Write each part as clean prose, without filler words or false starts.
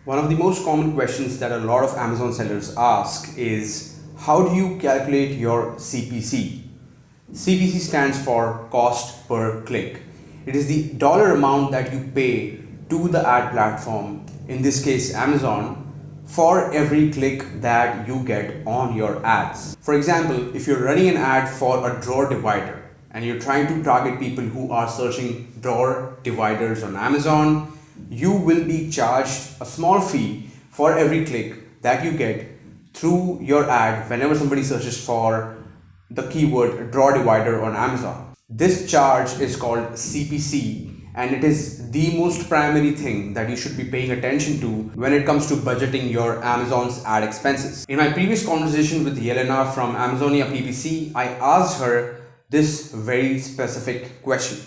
One of the most common questions that a lot of Amazon sellers ask is how do you calculate your CPC? CPC stands for cost per click. It is the dollar amount that you pay to the ad platform, in this case Amazon, for every click that you get on your ads. For example, if you're running an ad for a drawer divider and you're trying to target people who are searching drawer dividers on Amazon, you will be charged a small fee for every click that you get through your ad whenever somebody searches for the keyword drawer divider on Amazon. This charge is called CPC, and it is the most primary thing that you should be paying attention to when it comes to budgeting your Amazon's ad expenses. In my previous conversation with Yelena from Amazonia PPC, I asked her this very specific question.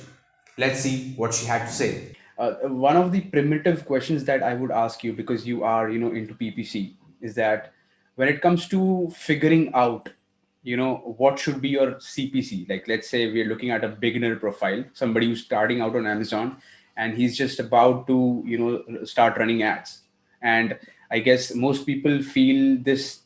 Let's see what she had to say. One of the primitive questions that I would ask you, because you are, into PPC, is that when it comes to figuring out, what should be your CPC? Like, let's say we're looking at a beginner profile, somebody who's starting out on Amazon, and he's just about to, start running ads. And I guess most people feel this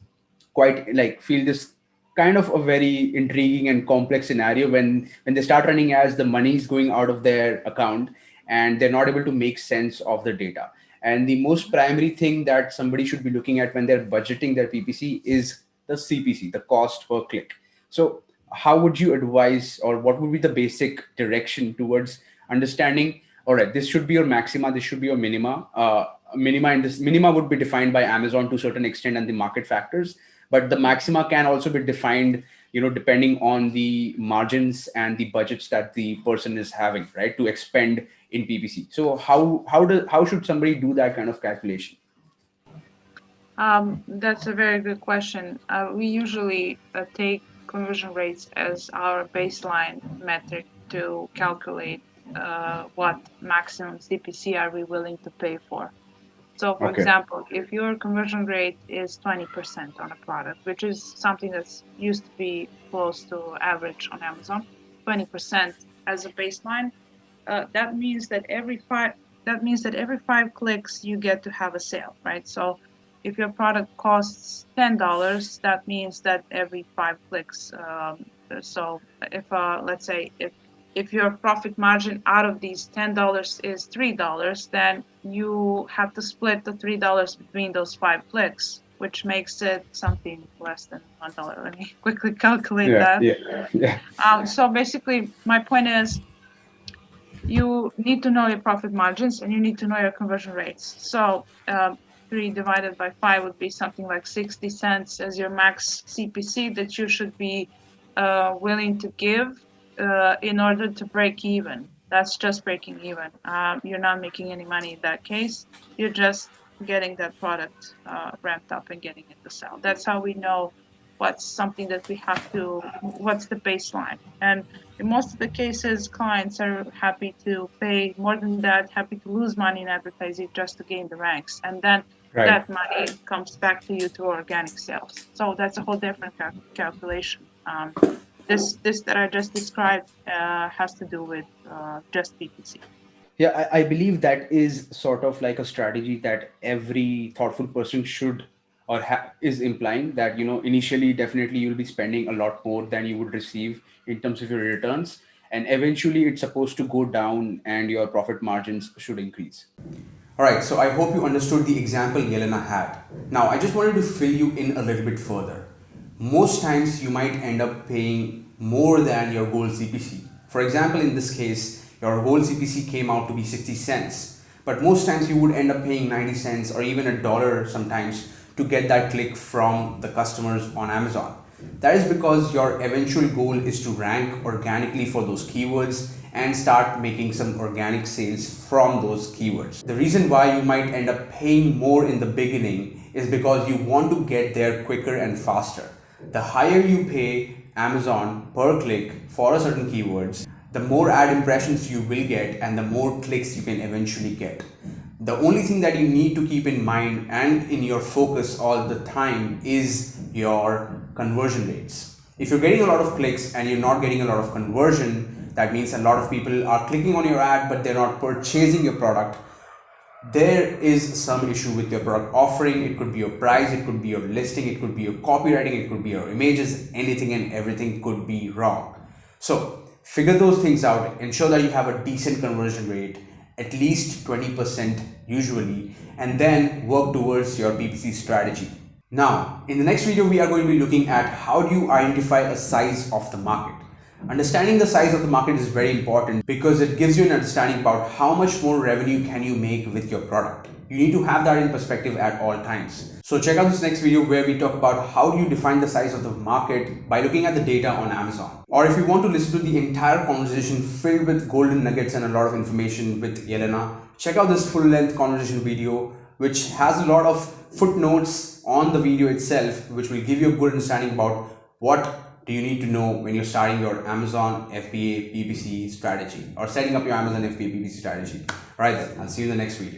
kind of a very intriguing and complex scenario when they start running ads, the money is going out of their account and they're not able to make sense of the data. And the most primary thing that somebody should be looking at when they're budgeting their PPC is the CPC, the cost per click. So how would you advise, or what would be the basic direction towards understanding, all right, this should be your maxima, this should be your minima. Minima, and this minima would be defined by Amazon to a certain extent and the market factors, but the maxima can also be defined, depending on the margins and the budgets that the person is having, right, to expend in PPC. So how should somebody do that kind of calculation? That's a very good question. We usually take conversion rates as our baseline metric to calculate what maximum CPC are we willing to pay for. So, for example, if your conversion rate is 20% on a product, which is something that's used to be close to average on Amazon, 20% as a baseline, that means that every five clicks you get to have a sale, right? So if your product costs $10, that means that every 5 clicks. So if let's say if your profit margin out of these $10 is $3, then you have to split the $3 between those 5 clicks, which makes it something less than $1. Let me quickly calculate that. So basically, my point is, you need to know your profit margins and you need to know your conversion rates. So 3 divided by 5 would be something like 60 cents as your max CPC that you should be willing to give in order to break even. That's just breaking even. You're not making any money in that case. You're just getting that product ramped up and getting it to sell. That's how we know what's something that we have to, what's the baseline. And in most of the cases, clients are happy to pay more than that, happy to lose money in advertising just to gain the ranks. And then that money comes back to you through organic sales. So that's a whole different calculation. This that I just described has to do with just PPC. Yeah, I believe that is sort of like a strategy that every thoughtful person should or is implying that, initially definitely you'll be spending a lot more than you would receive in terms of your returns. And eventually it's supposed to go down and your profit margins should increase. All right, so I hope you understood the example Yelena had. Now, I just wanted to fill you in a little bit further. Most times you might end up paying more than your goal CPC. For example, in this case, your goal CPC came out to be 60 cents, but most times you would end up paying 90 cents or even $1 sometimes to get that click from the customers on Amazon. That is because your eventual goal is to rank organically for those keywords and start making some organic sales from those keywords. The reason why you might end up paying more in the beginning is because you want to get there quicker and faster. The higher you pay Amazon per click for a certain keywords, the more ad impressions you will get and the more clicks you can eventually get. The only thing that you need to keep in mind and in your focus all the time is your conversion rates. If you're getting a lot of clicks and you're not getting a lot of conversion, that means a lot of people are clicking on your ad but they're not purchasing your product. there is some issue with your product offering. It could be your price, it could be your listing, it could be your copywriting, it could be your images, anything and everything could be wrong. So figure those things out, ensure that you have a decent conversion rate, at least 20% usually, and then work towards your PPC strategy. Now, in the next video, we are going to be looking at how do you identify a size of the market. Understanding the size of the market is very important because it gives you an understanding about how much more revenue can you make with your product. You need to have that in perspective at all times. So check out this next video where we talk about how do you define the size of the market by looking at the data on Amazon. Or if you want to listen to the entire conversation filled with golden nuggets and a lot of information with Yelena, check out this full-length conversation video which has a lot of footnotes on the video itself, which will give you a good understanding about what do you need to know when you're starting your Amazon FBA PPC strategy or setting up your Amazon FBA PPC strategy. All right, then, I'll see you in the next video.